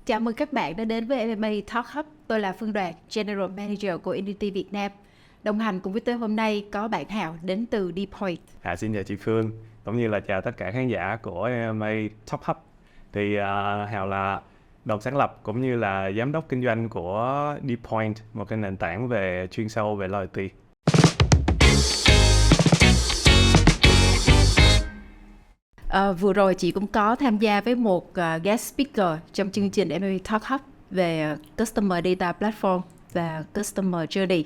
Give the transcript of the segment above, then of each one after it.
Chào mừng các bạn đã đến với MMA Talk Hub. Tôi là Phương Đoàn, General Manager của Infinity Việt Nam. Đồng hành cùng với tôi hôm nay có bạn Hào đến từ DPoint. Xin chào chị Phương, cũng như là chào tất cả khán giả của MMA Talk Hub. Thì Hào là đồng sáng lập cũng như là giám đốc kinh doanh của DPoint, một cái nền tảng về chuyên sâu về loyalty. Vừa rồi chị cũng có tham gia với một guest speaker trong chương trình MMA Talk Hub về Customer Data Platform và Customer Journey.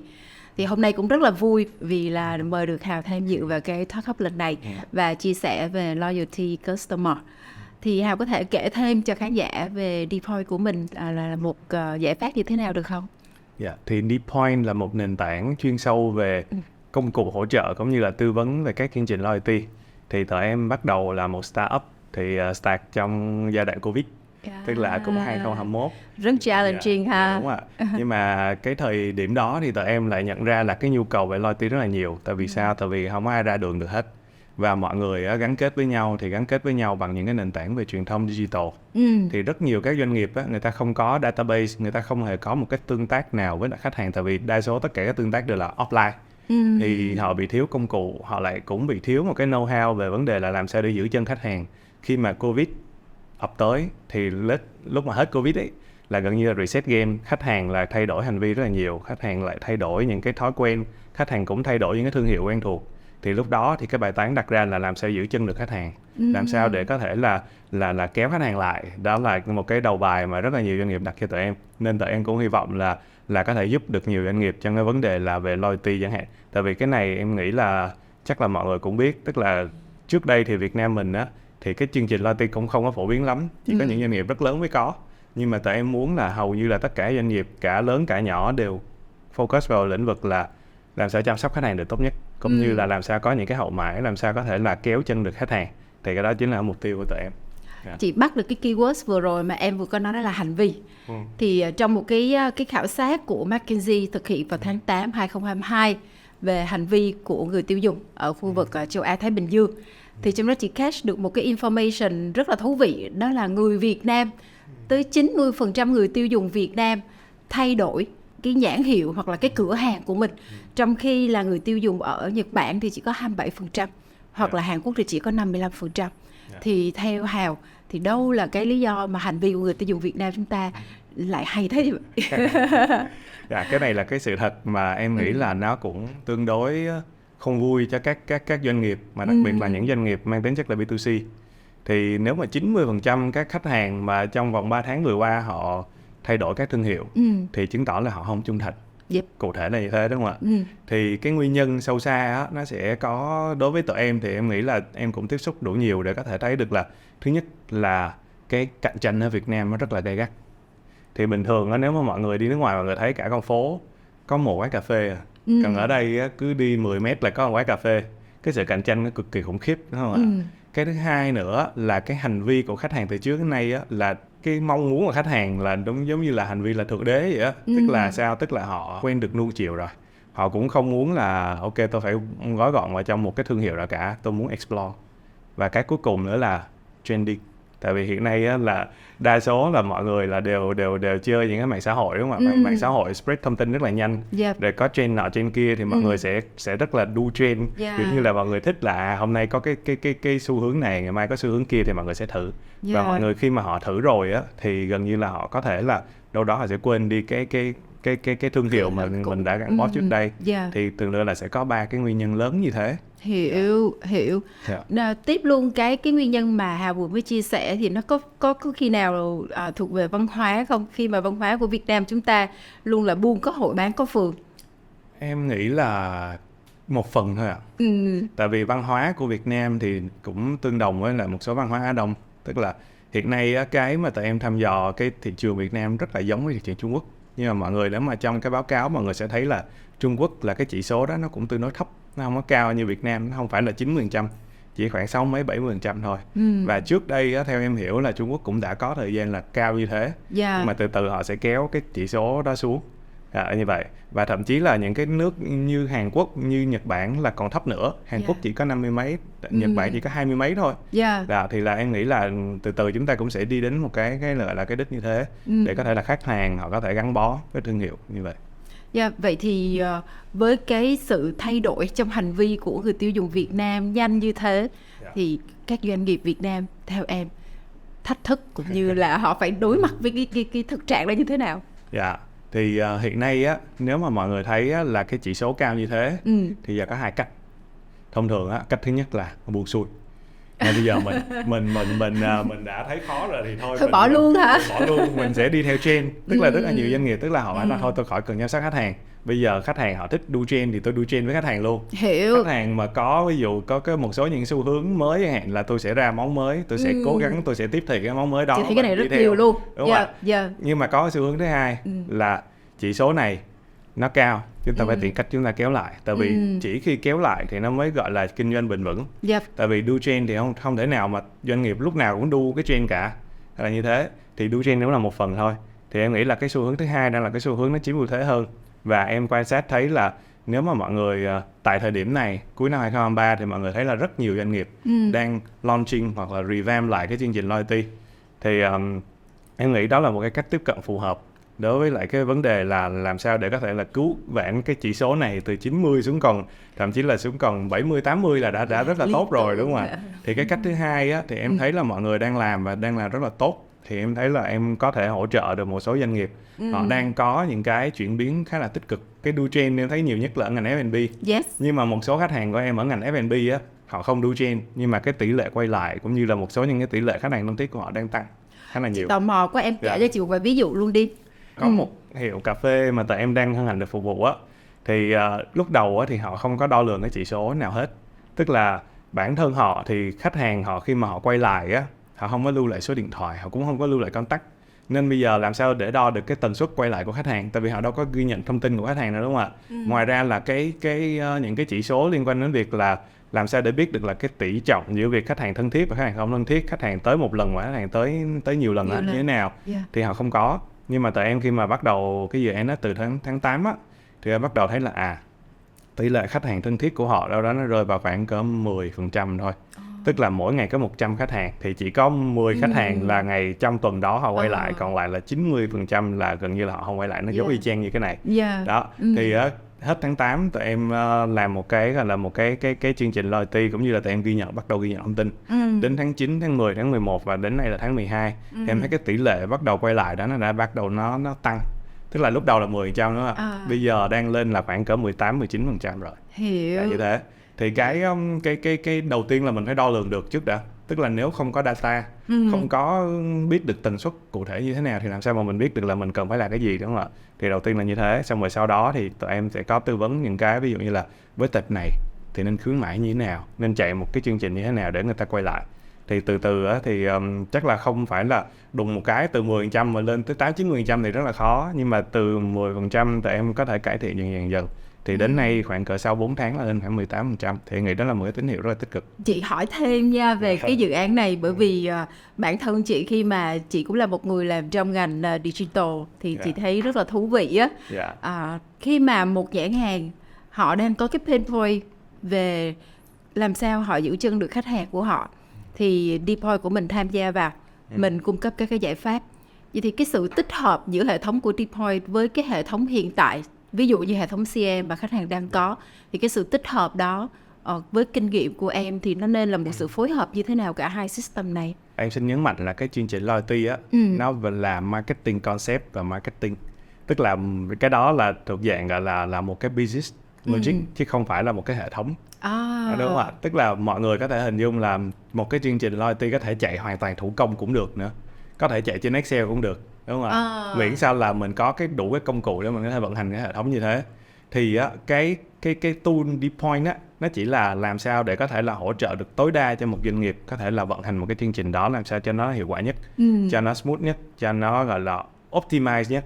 Thì hôm nay cũng rất là vui vì là mời được Hào tham dự vào cái Talk Hub lần này và chia sẻ về Loyalty Customer. Thì Hào có thể kể thêm cho khán giả về DPoint của mình là một giải pháp như thế nào được không? Thì DPoint là một nền tảng chuyên sâu về công cụ hỗ trợ cũng như là tư vấn về các chương trình loyalty. Thì tụi em bắt đầu là một startup thì start trong giai đoạn Covid, tức là cũng 2021. Rất challenging ha. Đúng ạ. Nhưng mà cái thời điểm đó thì tụi em lại nhận ra là cái nhu cầu về loyalty rất là nhiều. Tại vì sao? Tại vì không có ai ra đường được hết. Và mọi người gắn kết với nhau thì gắn kết với nhau bằng những cái nền tảng về truyền thông digital. Thì rất nhiều các doanh nghiệp người ta không có database, người ta không hề có một cái tương tác nào với khách hàng, tại vì đa số tất cả các tương tác đều là offline. Thì họ bị thiếu công cụ, họ lại cũng bị thiếu một cái know-how về vấn đề là làm sao để giữ chân khách hàng. Khi mà Covid ập tới thì lúc mà hết Covid ấy là gần như là reset game, khách hàng là thay đổi hành vi rất là nhiều, khách hàng lại thay đổi những cái thói quen, khách hàng cũng thay đổi những cái thương hiệu quen thuộc. Thì lúc đó thì cái bài toán đặt ra là làm sao giữ chân được khách hàng, làm sao để có thể là kéo khách hàng lại. Đó là một cái đầu bài mà rất là nhiều doanh nghiệp đặt cho tụi em. Nên tụi em cũng hy vọng là có thể giúp được nhiều doanh nghiệp trong cái vấn đề là về loyalty chẳng hạn. Tại vì cái này em nghĩ là chắc là mọi người cũng biết, tức là trước đây thì Việt Nam mình thì cái chương trình loyalty cũng không có phổ biến lắm, chỉ có những doanh nghiệp rất lớn mới có. Nhưng mà tụi em muốn là hầu như là tất cả doanh nghiệp, cả lớn cả nhỏ đều focus vào lĩnh vực là làm sao chăm sóc khách hàng được tốt nhất, cũng như là làm sao có những cái hậu mãi, làm sao có thể là kéo chân được khách hàng. Thì cái đó chính là mục tiêu của tụi em. Chị bắt được cái keywords vừa rồi mà em vừa có nói đó là hành vi. Thì trong một cái khảo sát của McKinsey thực hiện vào tháng 8 2022 về hành vi của người tiêu dùng ở khu vực châu Á Thái Bình Dương, thì trong đó chị catch được một cái information rất là thú vị, đó là người Việt Nam, tới 90% người tiêu dùng Việt Nam thay đổi cái nhãn hiệu hoặc là cái cửa hàng của mình, trong khi là người tiêu dùng ở Nhật Bản thì chỉ có 27%, hoặc là Hàn Quốc thì chỉ có 55%. Thì theo Hào thì đâu là cái lý do mà hành vi của người tiêu dùng Việt Nam chúng ta lại hay thế vậy? Cái này là cái sự thật mà em nghĩ là nó cũng tương đối không vui cho các doanh nghiệp, mà đặc biệt là những doanh nghiệp mang tính chất là B2C. Thì nếu mà 90% các khách hàng mà trong vòng 3 tháng vừa qua họ thay đổi các thương hiệu thì chứng tỏ là họ không trung thành. Cụ thể là như thế, đúng không ạ? Thì cái nguyên nhân sâu xa nó sẽ có, đối với tụi em thì em nghĩ là em cũng tiếp xúc đủ nhiều để có thể thấy được là thứ nhất là cái cạnh tranh ở Việt Nam nó rất là gay gắt. Thì bình thường nếu mà mọi người đi nước ngoài mọi người thấy cả con phố có một quán cà phê còn ở đây cứ đi 10 mét là có một quán cà phê. Cái sự cạnh tranh nó cực kỳ khủng khiếp, đúng không ạ? Cái thứ hai nữa là cái hành vi của khách hàng từ trước đến nay là cái mong muốn của khách hàng là đúng giống như là hành vi là thượng đế vậy á. Tức là sao? Tức là họ quen được nuông chiều rồi. Họ cũng không muốn là ok tôi phải gói gọn vào trong một cái thương hiệu nào cả, tôi muốn explore. Và cái cuối cùng nữa là trending. Tại vì hiện nay là đa số là mọi người là đều chơi những cái mạng xã hội, đúng không ạ? Mạng xã hội spread thông tin rất là nhanh. Rồi có trend nọ trend kia thì mọi người sẽ rất là đu trend. Kiểu như là mọi người thích là hôm nay có cái xu hướng này, ngày mai có xu hướng kia thì mọi người sẽ thử. Và mọi người khi mà họ thử rồi thì gần như là họ có thể là đâu đó họ sẽ quên đi cái thương hiệu mà mình đã gắn bó trước đây. Thì thường là sẽ có 3 cái nguyên nhân lớn như thế. Hiểu. Tiếp luôn cái nguyên nhân mà Hà vừa mới chia sẻ thì nó có khi nào thuộc về văn hóa không? Khi mà văn hóa của Việt Nam chúng ta luôn là buôn có hội bán có phường. Em nghĩ là một phần thôi ạ. Tại vì văn hóa của Việt Nam thì cũng tương đồng với là một số văn hóa Á Đông. Tức là hiện nay cái mà tụi em thăm dò cái thị trường Việt Nam rất là giống với thị trường Trung Quốc. Nhưng mà mọi người nếu mà trong cái báo cáo mọi người sẽ thấy là Trung Quốc là cái chỉ số đó nó cũng tương đối thấp, nó không có cao như Việt Nam, nó không phải là 90%, chỉ khoảng 60 mấy 70% thôi. Và trước đây theo em hiểu là Trung Quốc cũng đã có thời gian là cao như thế. Nhưng mà từ từ họ sẽ kéo cái chỉ số đó xuống. Như vậy. Và thậm chí là những cái nước như Hàn Quốc, như Nhật Bản là còn thấp nữa. Hàn Quốc chỉ có 50 mấy, Nhật Bản chỉ có 20 mấy thôi. Thì là em nghĩ là từ từ chúng ta cũng sẽ đi đến một cái gọi là cái đích như thế, để có thể là khách hàng họ có thể gắn bó với thương hiệu như vậy. Vậy thì với cái sự thay đổi trong hành vi của người tiêu dùng Việt Nam nhanh như thế, thì các doanh nghiệp Việt Nam theo em thách thức cũng như là họ phải đối mặt với cái thực trạng đó như thế nào? Thì hiện nay á, nếu mà mọi người thấy á, là cái chỉ số cao như thế thì giờ có hai cách. Thông thường á, cách thứ nhất là buông xuôi. Bây giờ mình đã thấy khó rồi thì thôi bỏ luôn hả? Bỏ luôn, mình sẽ đi theo trend. Tức là rất là nhiều doanh nghiệp tức là họ nói là thôi tôi khỏi cần chăm sóc khách hàng. Bây giờ khách hàng họ thích đu trend thì tôi đu trend với khách hàng luôn. Hiểu. Khách hàng mà có ví dụ có một số những xu hướng mới chẳng hạn là tôi sẽ ra món mới, tôi sẽ cố gắng tôi sẽ tiếp thị cái món mới đó. Chị thấy cái này rất nhiều luôn. Đúng rồi. Nhưng mà có xu hướng thứ hai là chỉ số này nó cao, chúng ta phải tìm cách chúng ta kéo lại. Tại vì chỉ khi kéo lại thì nó mới gọi là kinh doanh bền vững. Tại vì đu trend thì không thể nào mà doanh nghiệp lúc nào cũng đu cái trend cả. Là như thế thì đu trend nó là một phần thôi. Thì em nghĩ là cái xu hướng thứ hai đang là cái xu hướng nó chiếm ưu thế hơn. Và em quan sát thấy là nếu mà mọi người tại thời điểm này cuối năm 2023 thì mọi người thấy là rất nhiều doanh nghiệp đang launching hoặc là revamp lại cái chương trình loyalty. Thì em nghĩ đó là một cái cách tiếp cận phù hợp đối với lại cái vấn đề là làm sao để có thể là cứu vãn cái chỉ số này từ 90 xuống còn thậm chí là xuống còn 70 80 là đã rất là tốt rồi, đúng không ạ? Thì cái cách thứ hai á, thì em thấy là mọi người đang làm và đang làm rất là tốt. Thì em thấy là em có thể hỗ trợ được một số doanh nghiệp họ đang có những cái chuyển biến khá là tích cực. Cái đu trend em thấy nhiều nhất là ở ngành F&B. Nhưng mà một số khách hàng của em ở ngành F&B á, họ không đu trend nhưng mà cái tỷ lệ quay lại cũng như là một số những cái tỷ lệ khách hàng thân thiết của họ đang tăng khá là nhiều. Tò mò của em kể cho chị một vài ví dụ luôn đi. Có một hiệu cà phê mà tại em đang hân hạnh được phục vụ á, thì lúc đầu á thì họ không có đo lường cái chỉ số nào hết. Tức là bản thân họ thì khách hàng họ khi mà họ quay lại á, họ không có lưu lại số điện thoại, họ cũng không có lưu lại contact. Nên bây giờ làm sao để đo được cái tần suất quay lại của khách hàng, tại vì họ đâu có ghi nhận thông tin của khách hàng nữa, đúng không ạ? Ngoài ra là những cái chỉ số liên quan đến việc là làm sao để biết được là cái tỷ trọng giữa việc khách hàng thân thiết và khách hàng không thân thiết, khách hàng tới một lần và khách hàng tới nhiều lần như thế nào, thì họ không có. Nhưng mà tại em khi mà bắt đầu cái dự án đó từ tháng 8 á, thì em bắt đầu thấy là tỷ lệ khách hàng thân thiết của họ đâu đó nó rơi vào khoảng cỡ 10% thôi. Tức là mỗi ngày có 100 khách hàng thì chỉ có 10 khách hàng là ngày trong tuần đó họ quay lại, còn lại là 90% là gần như là họ không quay lại, nó giống y chang như cái này. Đó, thì hết tháng 8 tụi em làm một cái gọi là một cái chương trình loyalty, cũng như là tụi em bắt đầu ghi nhận thông tin. Đến tháng 9, tháng 10, tháng 11 và đến nay là tháng 12 thì em thấy cái tỷ lệ bắt đầu quay lại đó nó đã bắt đầu nó tăng. Tức là lúc đầu là 10% nữa, bây giờ đang lên là khoảng cỡ 18-19% rồi. Hiểu. Như thế. Thì cái đầu tiên là mình phải đo lường được trước đã. Tức là nếu không có data, không có biết được tần suất cụ thể như thế nào thì làm sao mà mình biết được là mình cần phải làm cái gì, đúng không ạ? Thì đầu tiên là như thế, xong rồi sau đó thì tụi em sẽ có tư vấn những cái ví dụ như là với tệp này thì nên khuyến mãi như thế nào, nên chạy một cái chương trình như thế nào để người ta quay lại. Thì từ từ á, thì chắc là không phải là đùng một cái từ 10% mà lên tới 8-90% thì rất là khó, nhưng mà từ 10% tụi em có thể cải thiện dần. Thì đến nay khoảng cỡ sau 4 tháng là lên khoảng 18%. Thì nghĩ đó là một cái tín hiệu rất là tích cực. Chị hỏi thêm nha về cái dự án này, bởi vì bản thân chị khi mà chị cũng là một người làm trong ngành digital thì chị thấy rất là thú vị á. Khi mà một nhãn hàng họ đang có cái pain point về làm sao họ giữ chân được khách hàng của họ, thì Dpoint của mình tham gia vào, mình cung cấp các cái giải pháp. Vậy thì cái sự tích hợp giữa hệ thống của Dpoint với cái hệ thống hiện tại, ví dụ như hệ thống CRM mà khách hàng đang có, thì cái sự tích hợp đó với kinh nghiệm của em thì nó nên là một sự phối hợp như thế nào cả hai system này? Em xin nhấn mạnh là cái chương trình loyalty á, nó là marketing concept và marketing. Tức là cái đó là thuộc dạng gọi là một cái business logic chứ không phải là một cái hệ thống. Đúng không ạ? Tức là mọi người có thể hình dung là một cái chương trình loyalty có thể chạy hoàn toàn thủ công cũng được nữa, có thể chạy trên Excel cũng được, đúng không ạ? Miễn sao là mình có đủ cái công cụ để mình có thể vận hành cái hệ thống như thế. Thì á, cái tool Dpoint á, nó chỉ là làm sao để có thể là hỗ trợ được tối đa cho một doanh nghiệp có thể là vận hành một cái chương trình đó làm sao cho nó hiệu quả nhất, cho nó smooth nhất, cho nó gọi là optimize nhất.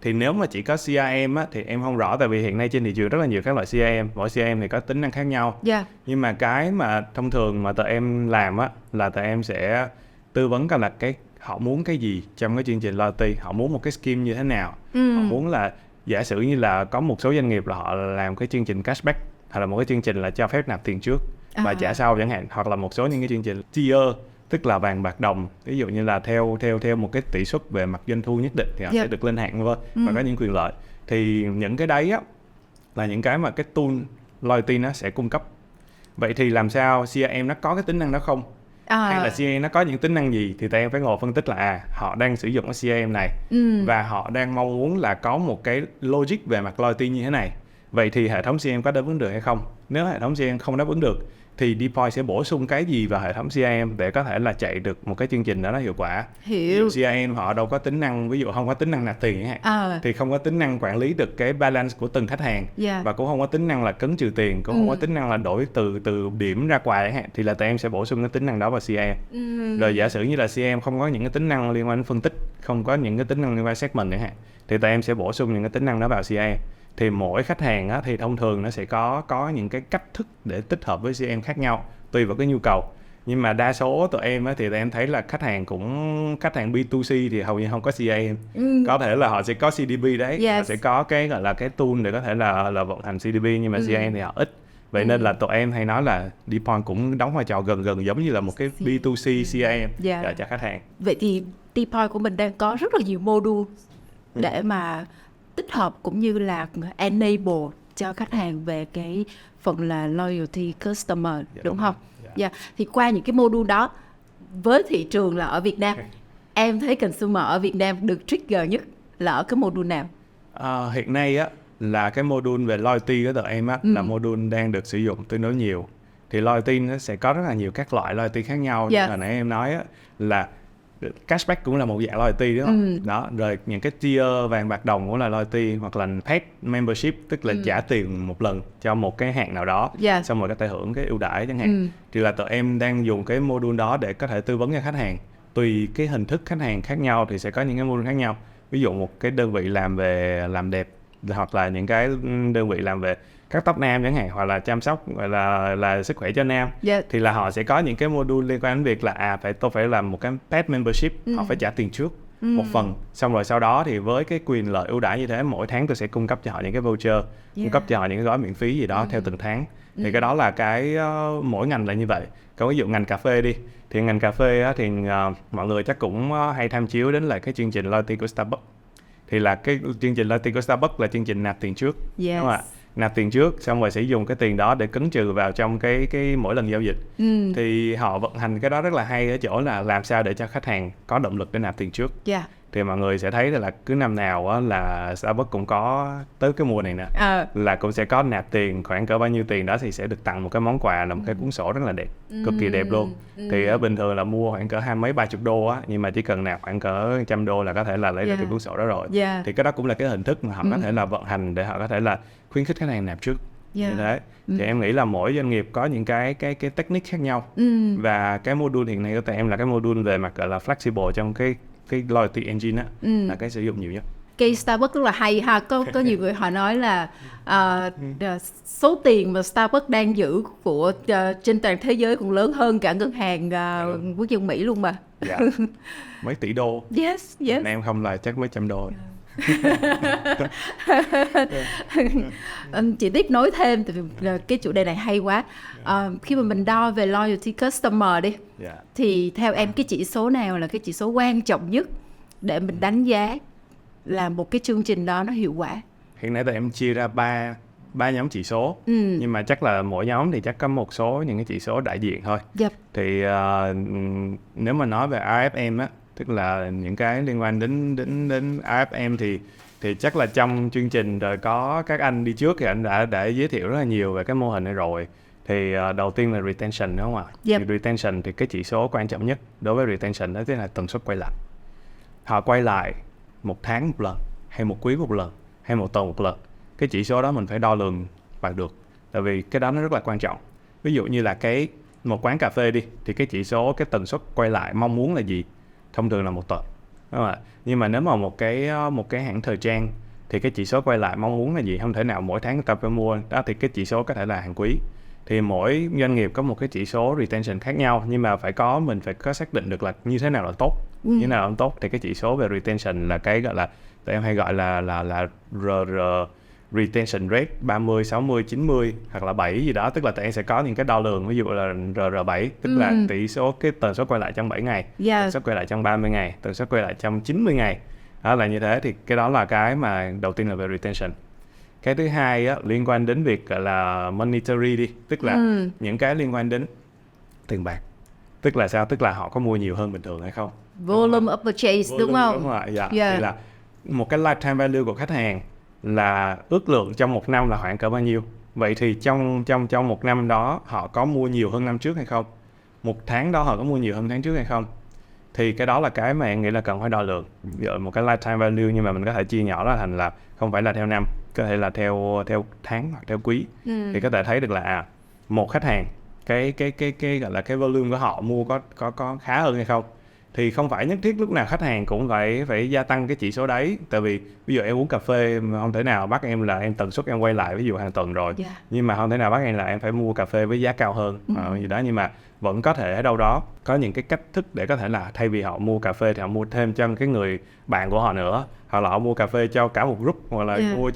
Thì nếu mà chỉ có CRM á, thì em không rõ, tại vì hiện nay trên thị trường rất là nhiều các loại CRM, mỗi CRM thì có tính năng khác nhau. Nhưng mà cái mà thông thường mà tụi em làm á, là tụi em sẽ tư vấn coi là họ muốn cái gì trong cái chương trình loyalty, họ muốn một cái scheme như thế nào, họ muốn là giả sử như là có một số doanh nghiệp là họ làm cái chương trình cashback, hoặc là một cái chương trình là cho phép nạp tiền trước và trả sau chẳng hạn, hoặc là một số những cái chương trình tier, tức là vàng bạc đồng, ví dụ như là theo một cái tỷ suất về mặt doanh thu nhất định thì họ sẽ được lên hạng và có những quyền lợi. Thì những cái đấy á là những cái mà cái tool loyalty nó sẽ cung cấp. Vậy thì làm sao CRM nó có cái tính năng đó không? Hay là CRM nó có những tính năng gì, thì tụi em phải ngồi phân tích là họ đang sử dụng cái CRM này và họ đang mong muốn là có một cái logic về mặt loyalty như thế này. Vậy thì hệ thống CRM có đáp ứng được hay không? Nếu hệ thống CRM không đáp ứng được thì Deploy sẽ bổ sung cái gì vào hệ thống CRM để có thể là chạy được một cái chương trình đó nó hiệu quả. Hiểu. CRM họ đâu có tính năng, ví dụ không có tính năng nạp tiền chẳng hạn, thì không có tính năng quản lý được cái balance của từng khách hàng, và cũng không có tính năng là cấn trừ tiền, cũng không có tính năng là đổi từ điểm ra quà chẳng hạn, thì là tụi em sẽ bổ sung cái tính năng đó vào CRM. Rồi giả sử như là CRM không có những cái tính năng liên quan đến phân tích, không có những cái tính năng liên quan segment chẳng hạn, thì tụi em sẽ bổ sung những cái tính năng đó vào CRM. Thì mỗi khách hàng á, thì thông thường nó sẽ có những cái cách thức để tích hợp với CRM khác nhau tùy vào cái nhu cầu. Nhưng mà đa số tụi em á, thì tụi em thấy là khách hàng B2C thì hầu như không có CRM. Có thể là họ sẽ có CDP đấy, họ sẽ có cái gọi là cái tool để có thể là vận hành CDP, nhưng mà CRM thì họ ít. Vậy nên là tụi em hay nói là Deploy cũng đóng vai trò gần giống như là một cái B2C CRM cho khách hàng. Vậy thì Deploy của mình đang có rất là nhiều module để mà tích hợp cũng như là enable cho khách hàng về cái phần là loyalty customer, đúng không? Thì qua những cái module đó, với thị trường là ở Việt Nam, em thấy consumer ở Việt Nam được trigger nhất là ở cái module nào? Hiện nay á là cái module về loyalty của tụi em á là module đang được sử dụng tương đối nhiều. Thì loyalty nó sẽ có rất là nhiều các loại loyalty khác nhau. Hồi nãy em nói á, là cashback cũng là một dạng loyalty, đúng không? Đó, rồi những cái tier vàng bạc đồng cũng là loyalty, hoặc là paid membership, tức là trả tiền một lần cho một cái hạng nào đó, xong rồi có thể hưởng cái ưu đãi chẳng hạn. Thì là tụi em đang dùng cái module đó để có thể tư vấn cho khách hàng. Tùy cái hình thức khách hàng khác nhau thì sẽ có những cái module khác nhau. Ví dụ một cái đơn vị làm về làm đẹp, hoặc là những cái đơn vị làm về cắt tóc nam chẳng hạn, hoặc là chăm sóc gọi là sức khỏe cho nam, thì là họ sẽ có những cái module liên quan đến việc là tôi phải làm một cái paid membership, họ phải trả tiền trước một phần, xong rồi sau đó thì với cái quyền lợi ưu đãi như thế, mỗi tháng tôi sẽ cung cấp cho họ những cái voucher, cung cấp cho họ những cái gói miễn phí gì đó theo từng tháng. Thì cái đó là cái mỗi ngành là như vậy. Còn ví dụ ngành cà phê đi, thì ngành cà phê á, thì mọi người chắc cũng hay tham chiếu đến là cái chương trình loyalty của Starbucks. Thì là cái chương trình loyalty của Starbucks là chương trình nạp tiền trước, đúng không ạ? Nạp tiền trước xong rồi sẽ dùng cái tiền đó để cấn trừ vào trong cái mỗi lần giao dịch. Thì họ vận hành cái đó rất là hay ở chỗ là làm sao để cho khách hàng có động lực để nạp tiền trước. Thì mọi người sẽ thấy là cứ năm nào á, là Starbucks cũng có tới cái mùa này nè, là cũng sẽ có nạp tiền khoảng cỡ bao nhiêu tiền đó thì sẽ được tặng một cái món quà là một cái cuốn sổ rất là đẹp, cực kỳ đẹp luôn. Thì ở bình thường là mua khoảng cỡ 20 mấy 30 đô á, nhưng mà chỉ cần nạp khoảng cỡ 100 đô là có thể là lấy được cái cuốn sổ đó rồi. Thì cái đó cũng là cái hình thức mà họ có thể là vận hành để họ có thể là khuyến khích khách hàng nạp trước. Như thế thì em nghĩ là mỗi doanh nghiệp có những cái technique khác nhau. Và cái module hiện nay của tụi em là cái module về mặt gọi là flexible trong cái loyalty engine á, là cái sử dụng nhiều nhất. Cái Starbucks rất là hay ha, có nhiều người họ nói là số tiền mà Starbucks đang giữ của trên toàn thế giới còn lớn hơn cả ngân hàng quốc dân Mỹ luôn mà. Mấy tỷ đô. Yes. Em không là chắc mấy trăm đô. Chị tiếp nối thêm, tại vì cái chủ đề này hay quá. Khi mà mình đo về loyalty customer đi, thì theo em cái chỉ số nào là cái chỉ số quan trọng nhất để mình đánh giá là một cái chương trình đó nó hiệu quả? Hiện nay tụi em chia ra ba nhóm chỉ số, nhưng mà chắc là mỗi nhóm thì chắc có một số những cái chỉ số đại diện thôi. Thì nếu mà nói về RFM á, tức là những cái liên quan đến RFM thì chắc là trong chương trình rồi có các anh đi trước thì anh đã giới thiệu rất là nhiều về cái mô hình này rồi. Thì đầu tiên là retention, đúng không ạ? Thì retention thì cái chỉ số quan trọng nhất đối với retention đó chính là tần suất quay lại. Họ quay lại một tháng một lần, hay một quý một lần, hay một tuần một lần. Cái chỉ số đó mình phải đo lường bằng được, tại vì cái đó nó rất là quan trọng. Ví dụ như là một quán cà phê đi, thì cái chỉ số cái tần suất quay lại mong muốn là gì? Thông thường là một tuần, đúng không ạ? Nhưng mà nếu mà một cái hãng thời trang thì cái chỉ số quay lại mong muốn là gì? Không thể nào mỗi tháng người ta phải mua đó, thì cái chỉ số có thể là hàng quý. Thì mỗi doanh nghiệp có một cái chỉ số retention khác nhau, nhưng mà mình phải có xác định được là như thế nào là tốt. như nào không tốt. Thì cái chỉ số về retention là cái gọi là tụi em hay gọi là RR, retention rate 30, 60, 90 hoặc là 7 gì đó, tức là tụi em sẽ có những cái đo lường, ví dụ là RR7 tức là tỷ số cái tần suất quay lại trong 7 ngày, tần suất quay lại trong 30 ngày, tần suất quay lại trong 90 ngày. Đó là như thế. Thì cái đó là cái mà đầu tiên là về retention. Cái thứ hai á, liên quan đến việc gọi là monetary đi, tức là những cái liên quan đến tiền bạc. Tức là sao? Tức là họ có mua nhiều hơn bình thường hay không? Volume of purchase đúng không? Đúng rồi, dạ. Thì là một cái lifetime value của khách hàng là ước lượng trong một năm là khoảng cỡ bao nhiêu. Vậy thì trong một năm đó họ có mua nhiều hơn năm trước hay không? Một tháng đó họ có mua nhiều hơn tháng trước hay không? Thì cái đó là cái mà em nghĩ là cần phải đo lường. Giờ một cái lifetime value, nhưng mà mình có thể chia nhỏ nó thành là không phải là theo năm, có thể là theo tháng hoặc theo quý. Thì có thể thấy được là một khách hàng cái gọi là cái volume của họ mua có khá hơn hay không. Thì không phải nhất thiết lúc nào khách hàng cũng phải gia tăng cái chỉ số đấy. Tại vì ví dụ em uống cà phê mà không thể nào bắt em là em tần suất em quay lại ví dụ hàng tuần rồi, nhưng mà không thể nào bắt em là em phải mua cà phê với giá cao hơn gì đó. Nhưng mà vẫn có thể ở đâu đó có những cái cách thức để có thể là thay vì họ mua cà phê thì họ mua thêm cho cái người bạn của họ nữa, hoặc là họ mua cà phê cho cả một group, hoặc là mua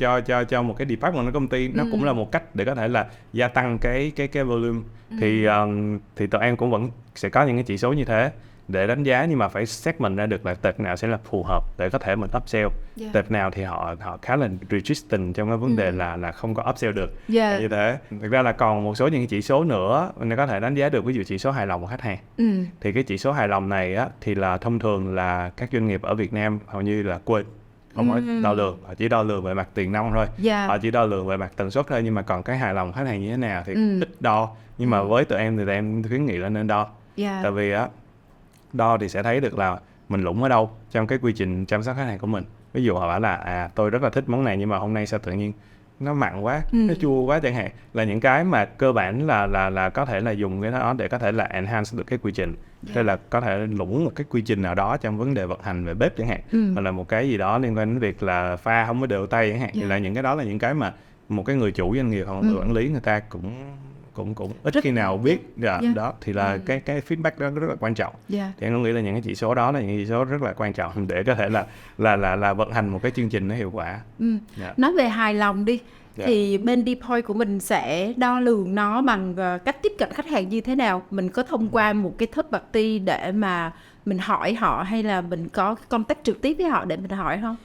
cho một cái department của công ty. Nó cũng là một cách để có thể là gia tăng cái volume. Thì tụi em cũng vẫn sẽ có những cái chỉ số như thế để đánh giá, nhưng mà phải segment ra được là tệp nào sẽ là phù hợp để có thể mình upsell, tệp nào thì họ khá là resistant trong cái vấn đề là không có upsell được. Như thế. Thực ra là còn một số những cái chỉ số nữa mình có thể đánh giá được, ví dụ chỉ số hài lòng của khách hàng. Thì cái chỉ số hài lòng này á, thì là thông thường là các doanh nghiệp ở Việt Nam hầu như là quên, không có đo lường, họ chỉ đo lường về mặt tiền nong thôi, họ chỉ đo lường về mặt tần suất thôi, nhưng mà còn cái hài lòng khách hàng như thế nào thì ít đo. Nhưng mà với tụi em thì tụi em khuyến nghị là nên đo. Tại vì á, đo thì sẽ thấy được là mình lũng ở đâu trong cái quy trình chăm sóc khách hàng của mình. Ví dụ họ bảo là tôi rất là thích món này nhưng mà hôm nay sao tự nhiên nó mặn quá, nó chua quá chẳng hạn, là những cái mà cơ bản là có thể là dùng cái đó để có thể là enhance được cái quy trình. Hay là có thể lũng một cái quy trình nào đó trong vấn đề vận hành về bếp chẳng hạn, hoặc là một cái gì đó liên quan đến việc là pha không có đều tay chẳng hạn. Thì là những cái đó là những cái mà một cái người chủ doanh nghiệp hoặc người quản lý người ta cũng ít khi nào biết. Đó thì là cái feedback đó rất là quan trọng. Thì em nghĩ là những cái chỉ số đó là những chỉ số rất là quan trọng để có thể là vận hành một cái chương trình nó hiệu quả. Nói về hài lòng đi, thì bên Dpoint của mình sẽ đo lường nó bằng cách tiếp cận khách hàng như thế nào? Mình có thông qua một cái third party để mà mình hỏi họ, hay là mình có contact trực tiếp với họ để mình hỏi không?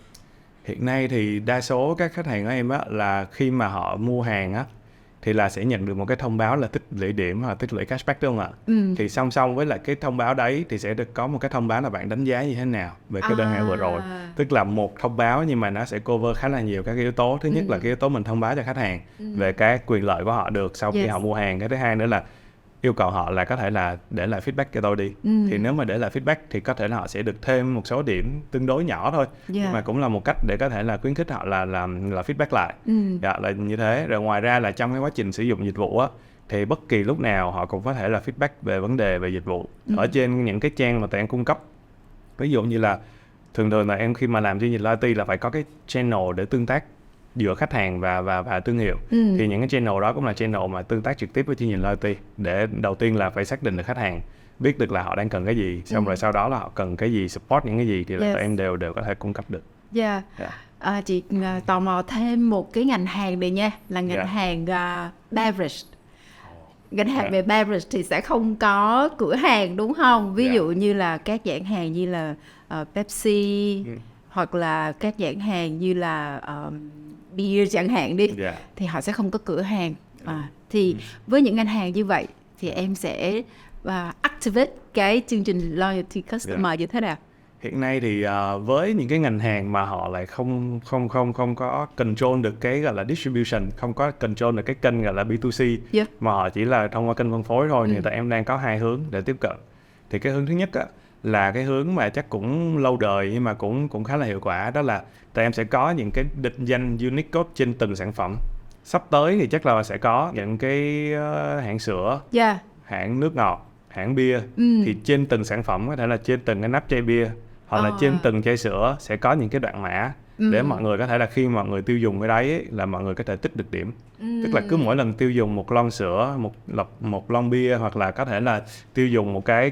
Hiện nay thì đa số các khách hàng của em á, là khi mà họ mua hàng á thì là sẽ nhận được một cái thông báo là tích lũy điểm hoặc tích lũy cashback, đúng không ạ? Thì song song với lại cái thông báo đấy thì sẽ được có một cái thông báo là bạn đánh giá như thế nào về cái đơn hàng vừa rồi. Tức là một thông báo nhưng mà nó sẽ cover khá là nhiều các cái yếu tố. Thứ nhất là cái yếu tố mình thông báo cho khách hàng về cái quyền lợi của họ được sau khi họ mua hàng. Cái thứ hai nữa là yêu cầu họ là có thể là để lại feedback cho tôi đi. Thì nếu mà để lại feedback thì có thể là họ sẽ được thêm một số điểm tương đối nhỏ thôi, nhưng mà cũng là một cách để có thể là khuyến khích họ là feedback lại. Là như thế. Rồi ngoài ra là trong cái quá trình sử dụng dịch vụ á, thì bất kỳ lúc nào họ cũng có thể là feedback về vấn đề về dịch vụ ở trên những cái trang mà tụi em cung cấp. Ví dụ như là thường là em khi mà làm chương trình loyalty là phải có cái channel để tương tác giữa khách hàng và thương hiệu. Thì những cái channel đó cũng là channel mà tương tác trực tiếp với chương trình loyalty, để đầu tiên là phải xác định được khách hàng, biết được là họ đang cần cái gì, xong rồi sau đó là họ cần cái gì, support những cái gì thì là tụi em đều có thể cung cấp được. Chị tò mò thêm một cái ngành hàng này nha, là ngành hàng beverage. Ngành hàng về beverage thì sẽ không có cửa hàng đúng không? Ví dụ như là các nhãn hàng như là Pepsi, hoặc là các nhãn hàng như là beer chẳng hạn đi, thì họ sẽ không có cửa hàng. Thì với những ngành hàng như vậy thì em sẽ activate cái chương trình loyalty customer như thế nào? Hiện nay thì với những cái ngành hàng mà họ lại không có control được cái gọi là distribution, không có control được cái kênh gọi là B2C, mà họ chỉ là thông qua kênh phân phối thôi, thì tụi em đang có hai hướng để tiếp cận. Thì cái hướng thứ nhất á, là cái hướng mà chắc cũng lâu đời nhưng mà cũng khá là hiệu quả, đó là tụi em sẽ có những cái định danh unique code trên từng sản phẩm. Sắp tới thì chắc là sẽ có những cái hãng sữa, hãng nước ngọt, hãng bia, thì trên từng sản phẩm, có thể là trên từng cái nắp chai bia hoặc là trên từng chai sữa sẽ có những cái đoạn mã để mọi người có thể là khi mọi người tiêu dùng cái đấy ấy, là mọi người có thể tích được điểm. Tức là cứ mỗi lần tiêu dùng một lon sữa, một lon bia, hoặc là có thể là tiêu dùng một cái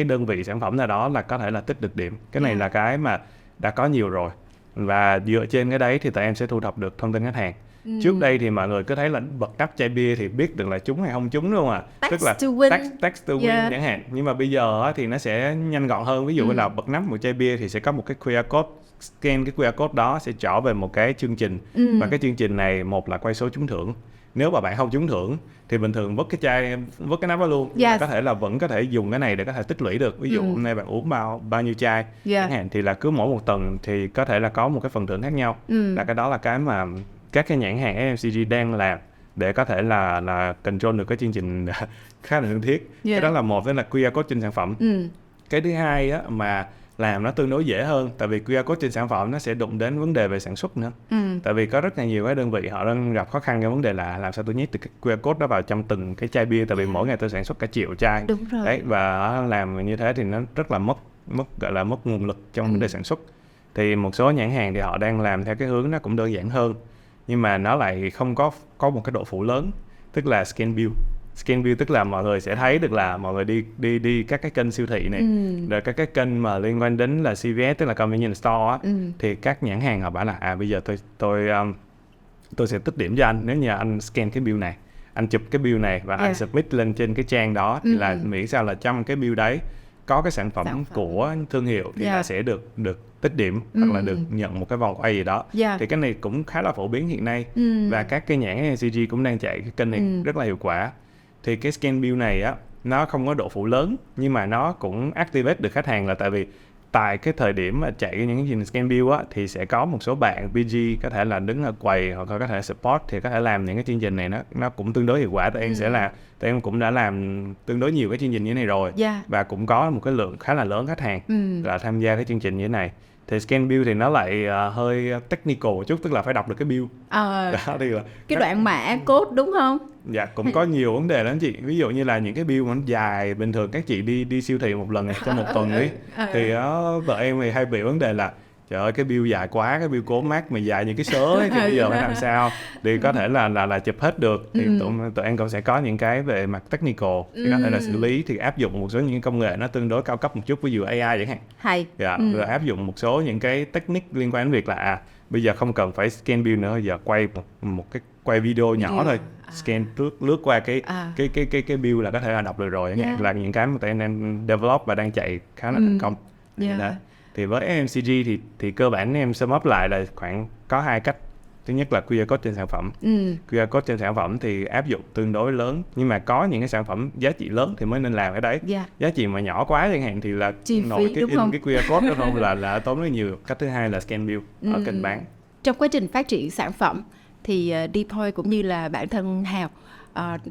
đơn vị sản phẩm nào đó là có thể là tích được điểm. Cái này là cái mà đã có nhiều rồi, và dựa trên cái đấy thì tụi em sẽ thu thập được thông tin khách hàng. Trước đây thì mọi người cứ thấy là bật nắp chai bia thì biết được là trúng hay không trúng, đúng không ạ? Tức là tax to win chẳng hạn. Nhưng mà bây giờ thì nó sẽ nhanh gọn hơn. Ví dụ như là bật nắp một chai bia thì sẽ có một cái QR code, scan cái QR code đó sẽ trỏ về một cái chương trình. Và cái chương trình này, một là quay số trúng thưởng. Nếu mà bạn không trúng thưởng thì bình thường vứt cái nắp đó luôn. Có thể là vẫn có thể dùng cái này để có thể tích lũy được. Ví dụ hôm nay bạn uống bao nhiêu chai chẳng hạn, thì là cứ mỗi một tuần thì có thể là có một cái phần thưởng khác nhau. Là cái đó là cái mà các cái nhãn hàng FMCG đang làm để có thể là control được cái chương trình khá là thân thiết. Cái đó là một, đó là QR code trên sản phẩm. Cái thứ hai á, mà làm nó tương đối dễ hơn, tại vì QR code trên sản phẩm nó sẽ đụng đến vấn đề về sản xuất nữa. Tại vì có rất là nhiều cái đơn vị họ đang gặp khó khăn cái vấn đề là làm sao tôi nhét được cái QR code đó vào trong từng cái chai bia, tại vì mỗi ngày tôi sản xuất cả triệu chai. Đúng rồi. Đấy, và làm như thế thì nó rất là mất nguồn lực trong vấn đề sản xuất. Thì một số nhãn hàng thì họ đang làm theo cái hướng nó cũng đơn giản hơn, nhưng mà nó lại không có một cái độ phủ lớn, tức là scan bill tức là mọi người sẽ thấy được là mọi người đi các cái kênh siêu thị này, rồi các cái kênh mà liên quan đến là CVS, tức là convenience store á, thì các nhãn hàng họ bảo là bây giờ tôi sẽ tích điểm cho anh nếu như anh scan cái bill này, anh chụp cái bill này và anh submit lên trên cái trang đó, thì là miễn sao là trong cái bill đấy có cái sản phẩm của thương hiệu thì là sẽ được tích điểm, hoặc là được nhận một cái vòng quay gì đó. Thì cái này cũng khá là phổ biến hiện nay, và các cái nhãn FMCG cũng đang chạy cái kênh này rất là hiệu quả. Thì cái scan bill này á, nó không có độ phủ lớn, nhưng mà nó cũng activate được khách hàng, là tại vì tại cái thời điểm mà chạy những cái chương trình scan bill á, thì sẽ có một số bạn PG có thể là đứng ở quầy hoặc có thể support, thì có thể làm những cái chương trình này nó cũng tương đối hiệu quả. Tụi em cũng đã làm tương đối nhiều cái chương trình như thế này rồi, và cũng có một cái lượng khá là lớn khách hàng là tham gia cái chương trình như thế này. Thì scan bill thì nó lại hơi technical một chút, tức là phải đọc được cái bill. Đó thì là cái đoạn mã code đúng không? Dạ, cũng có nhiều vấn đề lắm chị. Ví dụ như là những cái bill mà nó dài, bình thường các chị đi siêu thị một lần trong một tuần ấy, thì vợ em thì hay bị vấn đề là trời ơi cái bill dài quá, cái bill của Mac mà dài như cái sớ ấy, thì bây giờ phải làm sao thì có thể là chụp hết được. Thì tụi em cũng sẽ có những cái về mặt technical thì có thể là xử lý, thì áp dụng một số những công nghệ nó tương đối cao cấp một chút, ví dụ AI chẳng hạn. Rồi áp dụng một số những cái technique liên quan đến việc là bây giờ không cần phải scan bill nữa, giờ quay video nhỏ thôi, scan lướt qua cái bill là có thể là đọc được rồi. Là những cái mà tụi em đang develop và đang chạy khá là thành công. Thì với FMCG thì cơ bản em sum up lại là khoảng có hai cách. Thứ nhất là QR code trên sản phẩm. QR code trên sản phẩm thì áp dụng tương đối lớn, nhưng mà có những cái sản phẩm giá trị lớn thì mới nên làm cái đấy. Giá trị mà nhỏ quá chẳng hạn thì là nổi cái QR code đó không là tốn rất nhiều. Cách thứ hai là scan bill ở kênh bán. Trong quá trình phát triển sản phẩm thì Deploy cũng như là bản thân Hào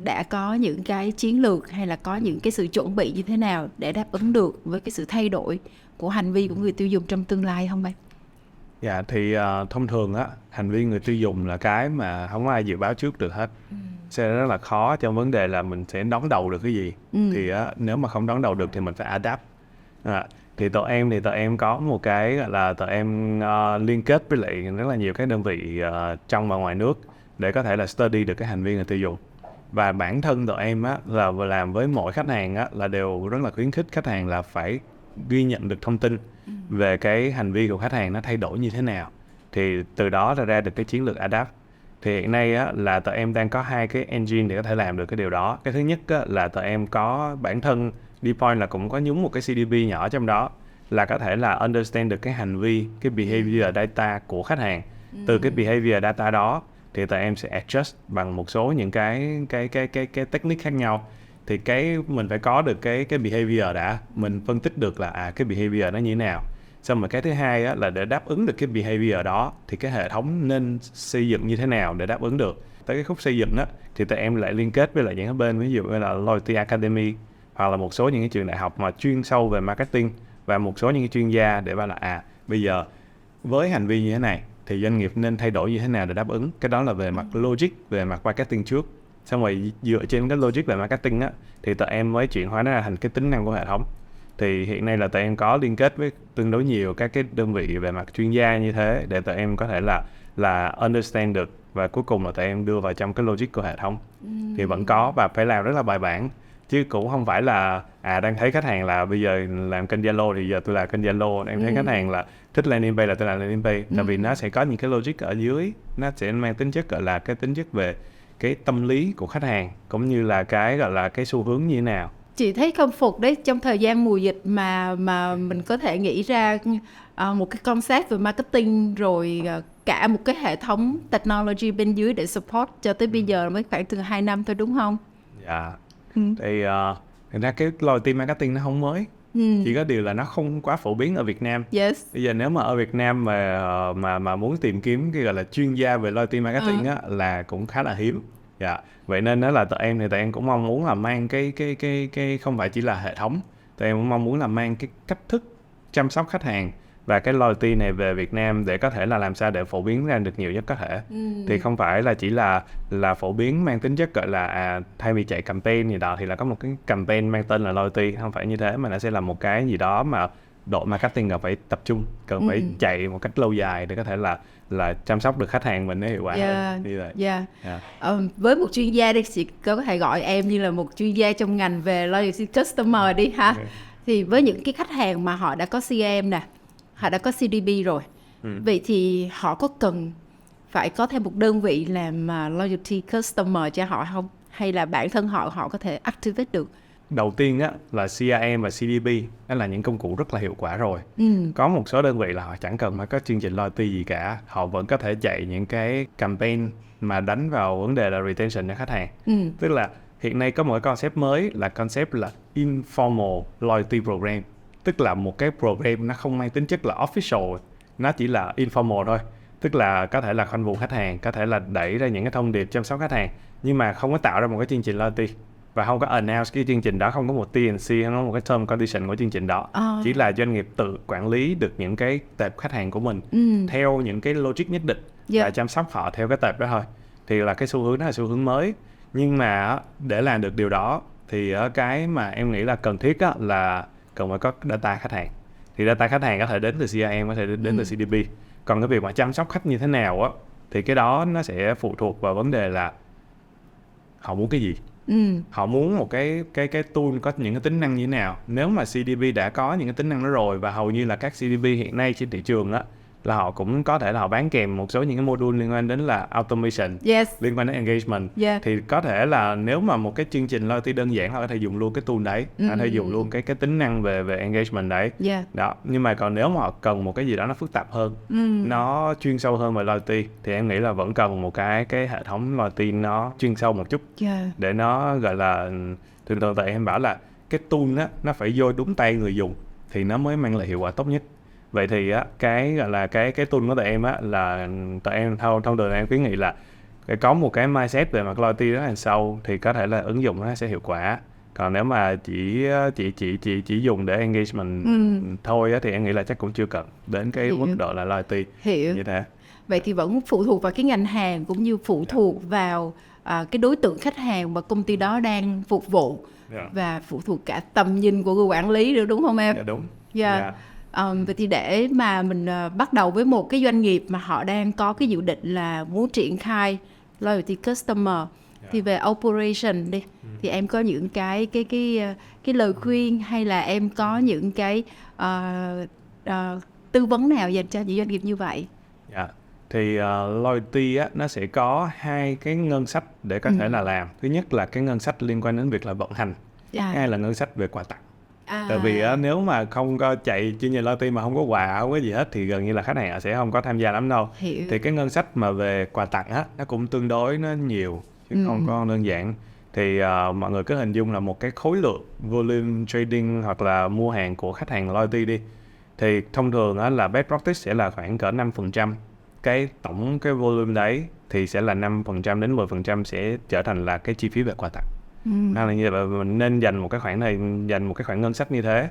đã có những cái chiến lược hay là có những cái sự chuẩn bị như thế nào để đáp ứng được với cái sự thay đổi của hành vi của người tiêu dùng trong tương lai không bạn? Dạ, thì thông thường á, hành vi người tiêu dùng là cái mà không có ai dự báo trước được hết. Sẽ rất là khó trong vấn đề là mình sẽ đón đầu được cái gì. Thì nếu mà không đón đầu được thì mình phải adapt. Thì tụi em có một cái là tụi em liên kết với lại rất là nhiều các đơn vị trong và ngoài nước để có thể là study được cái hành vi người tiêu dùng. Và bản thân tụi em á, là làm với mỗi khách hàng á, là đều rất là khuyến khích khách hàng là phải ghi nhận được thông tin về cái hành vi của khách hàng nó thay đổi như thế nào, thì từ đó ra được cái chiến lược adapt. Thì hiện nay á, là tụi em đang có hai cái engine để có thể làm được cái điều đó. Cái thứ nhất á, là tụi em có bản thân Deploy là cũng có nhúng một cái CDP nhỏ trong đó, là có thể là understand được cái hành vi, cái behavior data của khách hàng. Từ cái behavior data đó thì tụi em sẽ adjust bằng một số những cái technique khác nhau. Thì mình phải có được cái behavior đã, mình phân tích được là cái behavior nó như thế nào. Xong rồi cái thứ hai á, là để đáp ứng được cái behavior đó thì cái hệ thống nên xây dựng như thế nào để đáp ứng được. Tới cái khúc xây dựng á, thì tụi em lại liên kết với lại những cái bên ví dụ như là Loyalty Academy, hoặc là một số những cái trường đại học mà chuyên sâu về marketing, và một số những cái chuyên gia để bảo là bây giờ với hành vi như thế này thì doanh nghiệp nên thay đổi như thế nào để đáp ứng. Cái đó là về mặt logic, về mặt marketing trước. Xong rồi dựa trên cái logic về marketing á, thì tụi em mới chuyển hóa nó ra thành cái tính năng của hệ thống. Thì hiện nay là tụi em có liên kết với tương đối nhiều các cái đơn vị về mặt chuyên gia như thế để tụi em có thể là understand được, và cuối cùng là tụi em đưa vào trong cái logic của hệ thống. Thì vẫn có, và phải làm rất là bài bản, chứ cũng không phải là đang thấy khách hàng là bây giờ làm kênh Zalo thì giờ tôi làm kênh Zalo, em thấy khách hàng là thích landing page là tôi làm landing page. Tại vì nó sẽ có những cái logic ở dưới, nó sẽ mang tính chất gọi là cái tính chất về cái tâm lý của khách hàng, cũng như là cái gọi là cái xu hướng như thế nào. Chị thấy khâm phục đấy, trong thời gian mùa dịch mà mình có thể nghĩ ra một cái concept về marketing, rồi cả một cái hệ thống technology bên dưới để support cho tới bây giờ mới khoảng từ 2 năm thôi, đúng không? Dạ. Thì thực ra cái loyalty marketing nó không mới. Chỉ có điều là nó không quá phổ biến ở Việt Nam. Yes. Bây giờ nếu mà ở Việt Nam mà muốn tìm kiếm cái gọi là chuyên gia về loyalty marketing á, là cũng khá là hiếm. Dạ. Vậy nên đó là tụi em cũng mong muốn là mang cái không phải chỉ là hệ thống, tụi em cũng mong muốn là mang cái cách thức chăm sóc khách hàng và cái loyalty này về Việt Nam để có thể là làm sao để phổ biến ra được nhiều nhất có thể. Thì không phải là chỉ là phổ biến mang tính chất gọi là thay vì chạy campaign gì đó thì là có một cái campaign mang tên là loyalty, không phải như thế, mà nó sẽ là một cái gì đó mà đội marketing cần phải tập trung, cần phải chạy một cách lâu dài để có thể là chăm sóc được khách hàng mình nó hiệu quả hơn. Như vậy. Với một chuyên gia đi, chị có thể gọi em như là một chuyên gia trong ngành về loyalty customer đi ha. Thì với những cái khách hàng mà họ đã có CRM nè, họ đã có CDP rồi, vậy thì họ có cần phải có thêm một đơn vị làm loyalty customer cho họ không? Hay là bản thân họ có thể activate được? Đầu tiên á, là CRM và CDP đó là những công cụ rất là hiệu quả rồi. Có một số đơn vị là họ chẳng cần phải có chương trình loyalty gì cả, họ vẫn có thể chạy những cái campaign mà đánh vào vấn đề là retention cho khách hàng. Tức là hiện nay có một cái concept mới là concept là informal loyalty program. Tức là một cái program nó không mang tính chất là official, nó chỉ là informal thôi. Tức là có thể là khoanh vùng khách hàng, có thể là đẩy ra những cái thông điệp chăm sóc khách hàng, nhưng mà không có tạo ra một cái chương trình loyalty và không có announce cái chương trình đó, không có một T&C, không có một cái term condition của chương trình đó. Chỉ là doanh nghiệp tự quản lý được những cái tệp khách hàng của mình theo những cái logic nhất định và chăm sóc họ theo cái tệp đó thôi. Thì là cái xu hướng đó là xu hướng mới. Nhưng mà để làm được điều đó thì cái mà em nghĩ là cần thiết là cần phải có data khách hàng. Thì data khách hàng có thể đến từ CRM, có thể đến từ CDP. Còn cái việc mà chăm sóc khách như thế nào thì cái đó nó sẽ phụ thuộc vào vấn đề là họ muốn cái gì. Họ muốn một cái tool có những cái tính năng như thế nào. Nếu mà CDP đã có những cái tính năng đó rồi, và hầu như là các CDP hiện nay trên thị trường là họ cũng có thể là họ bán kèm một số những cái module liên quan đến là automation, liên quan đến engagement. Thì có thể là nếu mà một cái chương trình loyalty đơn giản họ có thể dùng luôn cái tool đấy, họ có thể dùng luôn cái tính năng về engagement đấy. Đó. Nhưng mà còn nếu mà họ cần một cái gì đó nó phức tạp hơn, nó chuyên sâu hơn về loyalty, thì em nghĩ là vẫn cần một cái hệ thống loyalty nó chuyên sâu một chút, để nó gọi là thường tại em bảo là cái tool nó phải vô đúng tay người dùng thì nó mới mang lại hiệu quả tốt nhất. Vậy thì cái gọi là cái tool của tụi em là tụi em thông thường em khuyến nghị là phải có một cái mindset về mặt loyalty rất là sâu thì có thể là ứng dụng nó sẽ hiệu quả. Còn nếu mà chỉ dùng để engagement thôi thì em nghĩ là chắc cũng chưa cần đến cái mức độ là loyalty như thế. Vậy thì vẫn phụ thuộc vào cái ngành hàng, cũng như phụ thuộc vào cái đối tượng khách hàng mà công ty đó đang phục vụ, và phụ thuộc cả tầm nhìn của người quản lý nữa, đúng không em? Dạ đúng. Vậy thì để mà mình bắt đầu với một cái doanh nghiệp mà họ đang có cái dự định là muốn triển khai loyalty customer, thì về operation đi, thì em có những cái lời khuyên, hay là em có những cái tư vấn nào dành cho những doanh nghiệp như vậy? Thì loyalty nó sẽ có hai cái ngân sách để có thể là làm. Thứ nhất là cái ngân sách liên quan đến việc là vận hành, hai là ngân sách về quà tặng. Tại vì nếu mà không có chạy chương trình loyalty mà không có quà, không có gì hết thì gần như là khách hàng sẽ không có tham gia lắm đâu. Thì cái ngân sách mà về quà tặng nó cũng tương đối nó nhiều, chứ không có đơn giản. Thì mọi người cứ hình dung là một cái khối lượng volume trading hoặc là mua hàng của khách hàng loyalty đi, thì thông thường là best practice sẽ là khoảng cỡ 5%. Cái tổng cái volume đấy thì sẽ là 5% đến 10% sẽ trở thành là cái chi phí về quà tặng. Là như vậy, mình nên dành một cái khoản ngân sách như thế.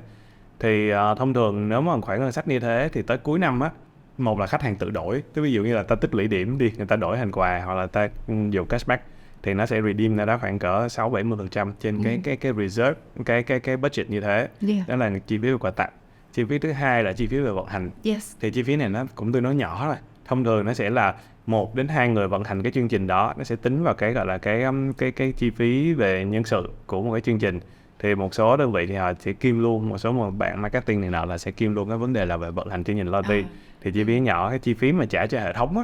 Thì thông thường nếu mà khoản ngân sách như thế thì tới cuối năm một là khách hàng tự đổi, ví dụ như là ta tích lũy điểm đi, người ta đổi thành quà hoặc là ta dùng cashback, thì nó sẽ redeem ra đó khoảng cỡ 6-70% trên cái reserve, cái budget như thế. Đó là chi phí về quà tặng. Chi phí thứ hai là chi phí về vận hành. Thì chi phí này nó cũng tương đối nhỏ rồi. Thông thường nó sẽ là 1 đến 2 người vận hành cái chương trình đó, nó sẽ tính vào cái gọi là cái chi phí về nhân sự của một cái chương trình. Thì một số đơn vị thì họ sẽ kiêm luôn, một số bạn marketing này nọ là sẽ kiêm luôn cái vấn đề là về vận hành chương trình loyalty. Thì chi phí nhỏ, cái chi phí mà trả cho hệ thống á,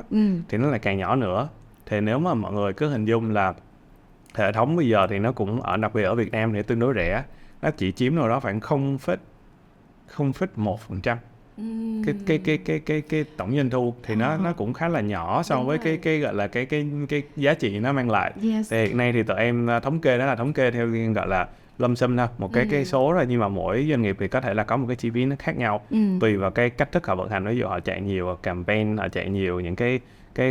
thì nó lại càng nhỏ nữa. Thì nếu mà mọi người cứ hình dung là hệ thống bây giờ thì nó cũng đặc biệt ở Việt Nam thì tương đối rẻ, nó chỉ chiếm đâu đó khoảng 0,1% cái tổng doanh thu, thì nó cũng khá là nhỏ so với cái gọi là cái giá trị nó mang lại. Thì hiện nay thì tụi em thống kê, đó là thống kê theo gọi là lâm sâm thôi, một cái số rồi, nhưng mà mỗi doanh nghiệp thì có thể là có một cái chi phí nó khác nhau, tùy vào cái cách thức họ vận hành. Ví dụ họ chạy nhiều campaign, họ chạy nhiều những cái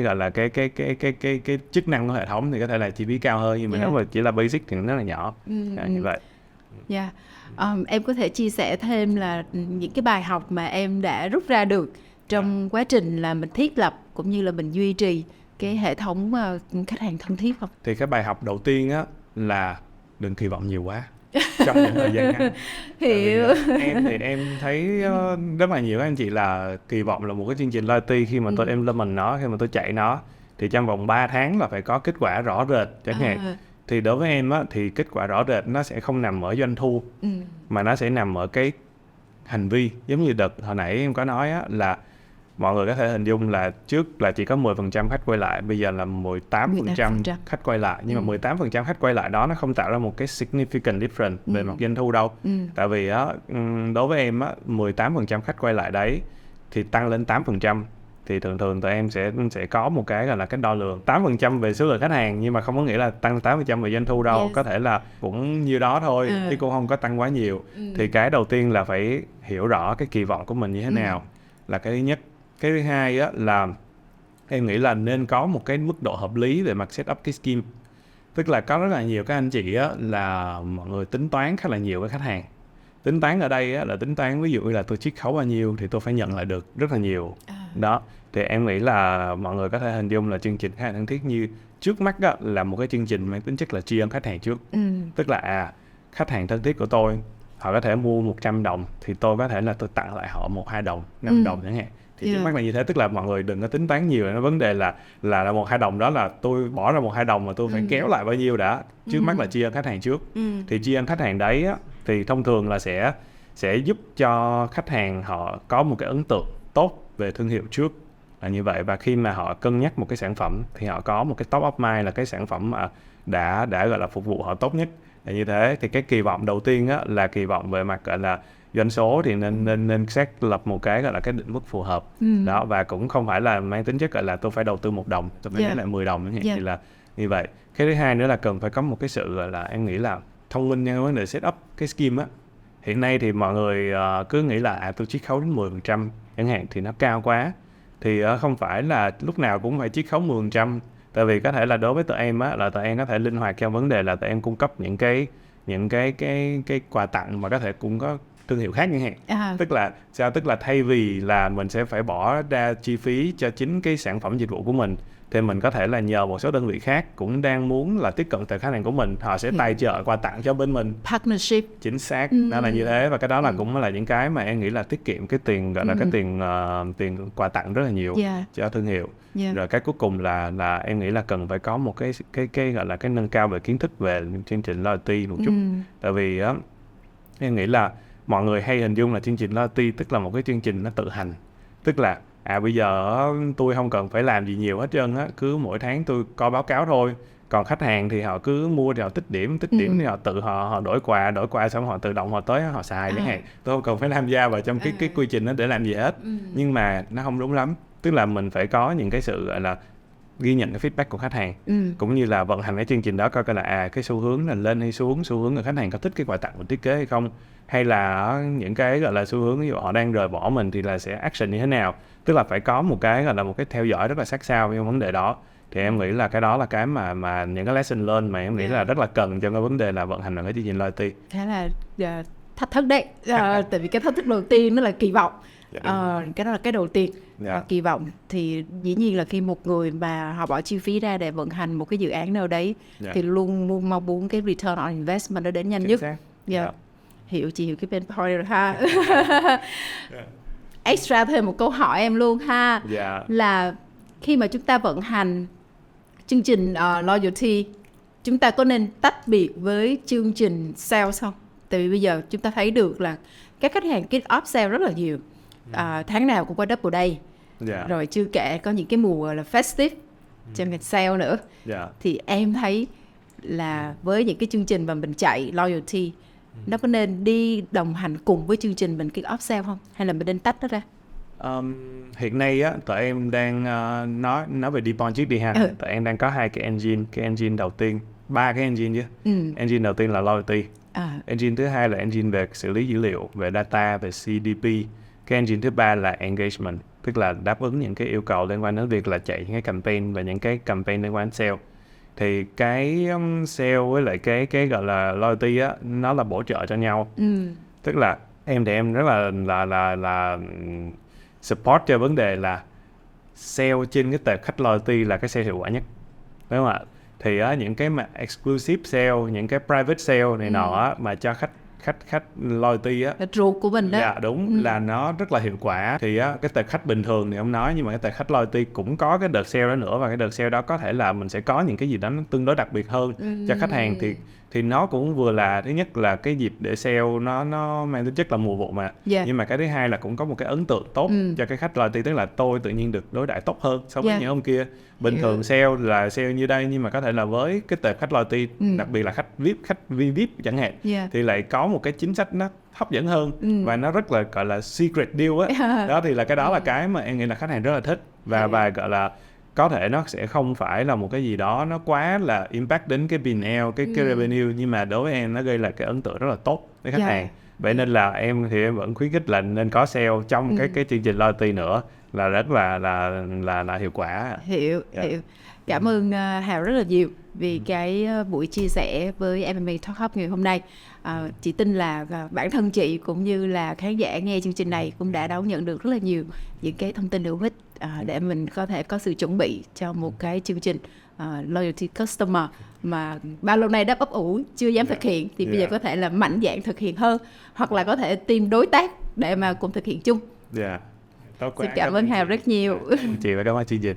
gọi là cái chức năng của hệ thống thì có thể là chi phí cao hơn, nhưng mà nếu mà chỉ là basic thì nó là nhỏ. Như vậy. Em có thể chia sẻ thêm là những cái bài học mà em đã rút ra được trong quá trình là mình thiết lập cũng như là mình duy trì cái hệ thống khách hàng thân thiết không? Thì cái bài học đầu tiên á là đừng kỳ vọng nhiều quá trong những thời gian ngắn. Hiểu. Em thấy rất là nhiều các anh chị là kỳ vọng là một cái chương trình loyalty khi mà tôi implement nó, khi mà tôi chạy nó thì trong vòng 3 tháng là phải có kết quả rõ rệt chẳng hạn. Thì đối với em á, thì kết quả rõ rệt nó sẽ không nằm ở doanh thu, mà nó sẽ nằm ở cái hành vi. Giống như đợt hồi nãy em có nói á, là mọi người có thể hình dung là trước là chỉ có 10% khách quay lại, bây giờ là 18% khách quay lại. Nhưng mà 18% khách quay lại đó nó không tạo ra một cái significant difference về mặt doanh thu đâu. Tại vì á, đối với em á, 18% khách quay lại đấy thì tăng lên 8%. Thì thường tụi em sẽ có một cái gọi là cái đo lường 8% về số lượng khách hàng, nhưng mà không có nghĩa là tăng 8% về doanh thu đâu. Có thể là cũng như đó thôi, chứ cũng không có tăng quá nhiều. Thì cái đầu tiên là phải hiểu rõ cái kỳ vọng của mình như thế nào, là cái thứ nhất. Cái thứ hai á, là em nghĩ là nên có một cái mức độ hợp lý về mặt set up cái scheme. Tức là có rất là nhiều các anh chị á, là mọi người tính toán khá là nhiều với khách hàng. Tính toán ở đây á, là tính toán ví dụ như là tôi chiết khấu bao nhiêu thì tôi phải nhận lại được rất là nhiều. Đó, thì em nghĩ là mọi người có thể hình dung là chương trình khách hàng thân thiết như trước mắt á, là một cái chương trình mang tính chất là tri ân khách hàng trước. Tức là khách hàng thân thiết của tôi, họ có thể mua 100 đồng thì tôi có thể là tôi tặng lại họ 1-2 đồng, 5 đồng chẳng hạn. Thì trước mắt là như thế, tức là mọi người đừng có tính toán nhiều. Nó vấn đề là 1-2 đồng đó là tôi bỏ ra 1-2 đồng mà tôi phải kéo lại bao nhiêu đã. Trước mắt là tri ân khách hàng trước. Thì tri ân khách hàng đấy á, thì thông thường là sẽ giúp cho khách hàng họ có một cái ấn tượng tốt về thương hiệu trước, là như vậy. Và khi mà họ cân nhắc một cái sản phẩm thì họ có một cái top of mind là cái sản phẩm mà đã gọi là phục vụ họ tốt nhất, là như thế. Thì cái kỳ vọng đầu tiên á, là kỳ vọng về mặt gọi là doanh số thì nên xác lập một cái gọi là cái định mức phù hợp. Đó, và cũng không phải là mang tính chất gọi là tôi phải đầu tư 1 đồng, tôi phải lấy lại 10 đồng chẳng hạn. Thì là như vậy. Cái thứ hai nữa là cần phải có một cái sự gọi là em nghĩ là thông minh trong vấn đề set up cái scheme á. Hiện nay thì mọi người cứ nghĩ là tôi chiết khấu đến 10% chẳng hạn thì nó cao quá. Thì không phải là lúc nào cũng phải chiết khấu 10%. Tại vì có thể là đối với tụi em á, là tụi em có thể linh hoạt trong vấn đề là tụi em cung cấp những cái quà tặng mà có thể cũng có thương hiệu khác chẳng hạn. Tức là sao? Tức là thay vì là mình sẽ phải bỏ ra chi phí cho chính cái sản phẩm dịch vụ của mình, thì mình có thể là nhờ một số đơn vị khác cũng đang muốn là tiếp cận tới khách hàng của mình, họ sẽ tài trợ quà tặng cho bên mình. Partnership. Chính xác, đó là như thế. Và cái đó là cũng là những cái mà em nghĩ là tiết kiệm cái tiền gọi là cái tiền quà tặng rất là nhiều cho thương hiệu. Rồi cái cuối cùng là em nghĩ là cần phải có một cái gọi là cái nâng cao về kiến thức về chương trình loyalty một chút. Tại vì á, em nghĩ là mọi người hay hình dung là chương trình loyalty tức là một cái chương trình nó tự hành. Tức là bây giờ tôi không cần phải làm gì nhiều hết trơn á, cứ mỗi tháng tôi coi báo cáo thôi. Còn khách hàng thì họ cứ mua thì họ tích điểm thì họ tự họ đổi quà xong họ tự động họ tới họ xài chẳng hạn. Tôi không cần phải tham gia vào trong cái quy trình đó để làm gì hết. Nhưng mà nó không đúng lắm. Tức là mình phải có những cái sự gọi là ghi nhận cái feedback của khách hàng, cũng như là vận hành cái chương trình đó coi là cái xu hướng là lên hay xuống, xu hướng của khách hàng có thích cái quà tặng mình thiết kế hay không, hay là những cái gọi là xu hướng ví dụ họ đang rời bỏ mình thì là sẽ action như thế nào. Tức là phải có một cái gọi là một cái theo dõi rất là sát sao trong vấn đề đó. Thì em nghĩ là cái đó là cái mà những cái lesson learned mà em nghĩ là rất là cần trong cái vấn đề là vận hành cái chương trình loyalty. Khá là thách thức đấy. Tại vì cái thách thức đầu tiên nó là kỳ vọng. Cái đó là cái đầu tiên. Dạ. kỳ vọng. Thì dĩ nhiên là khi một người mà họ bỏ chi phí ra để vận hành một cái dự án nào đấy Dạ. thì luôn luôn mong muốn cái return on investment nó đến nhanh Chính nhất. xác. Dạ. Dạ. Chị hiểu cái pain point rồi ha. Extra thêm một câu hỏi em luôn ha. Dạ. Là khi mà chúng ta vận hành chương trình loyalty, chúng ta có nên tách biệt với chương trình sales không? Tại vì bây giờ chúng ta thấy được là các khách hàng kết upsell rất là nhiều. Tháng nào cũng có double day. Dạ. Rồi chưa kể có những cái mùa là festive cho mình sale nữa. Dạ. Thì em thấy là với những cái chương trình mà mình chạy loyalty, nó có nên đi đồng hành cùng với chương trình mình kết upsell không? Hay là mình nên tách nó ra? Hiện nay á, tụi em đang nói về Dpon trước đi ha. Tụi em đang có 2 cái engine. Cái engine đầu tiên, 3 cái engine chứ. Engine đầu tiên là loyalty. Engine thứ hai là engine về xử lý dữ liệu, về data, về CDP. Cái engine thứ ba là engagement, tức là đáp ứng những cái yêu cầu liên quan đến việc là chạy những cái campaign và những cái campaign liên quan đến sale. Thì cái sale với lại cái gọi là loyalty á, nó là bổ trợ cho nhau. Tức là em thì em rất là support cho vấn đề là sale trên cái tệp khách loyalty là cái sale hiệu quả nhất, đúng không ạ? Thì những cái mà exclusive sale, những cái private sale này nọ á, mà cho khách loyalty á, Cái ruột của mình đó. Dạ đúng, là nó rất là hiệu quả. Thì cái tệp khách bình thường thì không nói, nhưng mà cái tệp khách loyalty cũng có cái đợt sale đó nữa, và cái đợt sale đó có thể là mình sẽ có những cái gì đó nó tương đối đặc biệt hơn cho khách hàng. Thì nó cũng vừa là, thứ nhất là cái dịp để sale nó mang tính chất là mùa vụ mà. Nhưng mà cái thứ hai là cũng có một cái ấn tượng tốt cho cái khách loyalty, tức là tôi tự nhiên được đối đãi tốt hơn so với những ông kia. Bình thường sale là sale như đây, nhưng mà có thể là với cái tệp khách loyalty, đặc biệt là khách VIP, khách VIP chẳng hạn, thì lại có một cái chính sách nó hấp dẫn hơn và nó rất là gọi là secret deal á. Đó thì là cái đó là cái mà em nghĩ là khách hàng rất là thích, và gọi là có thể nó sẽ không phải là một cái gì đó nó quá là impact đến cái P&L, cái revenue, nhưng mà đối với em nó gây là cái ấn tượng rất là tốt với khách hàng. Vậy nên là em vẫn khuyến khích là nên có sale trong cái chương trình loyalty nữa, là rất là hiệu quả. Hiểu. Cảm ơn Hào rất là nhiều vì cái buổi chia sẻ với MMA Talk Hub ngày hôm nay. Chị tin là bản thân chị cũng như là khán giả nghe chương trình này cũng đã đón nhận được rất là nhiều những cái thông tin hữu ích để mình có thể có sự chuẩn bị cho một cái chương trình loyalty customer mà bao lâu nay đã ấp ủ chưa dám thực hiện, thì bây giờ có thể là mạnh dạn thực hiện hơn, hoặc là có thể tìm đối tác để mà cùng thực hiện chung. Tốt quá. Xin cảm ơn Hào rất nhiều. Chị và cảm ơn chương trình.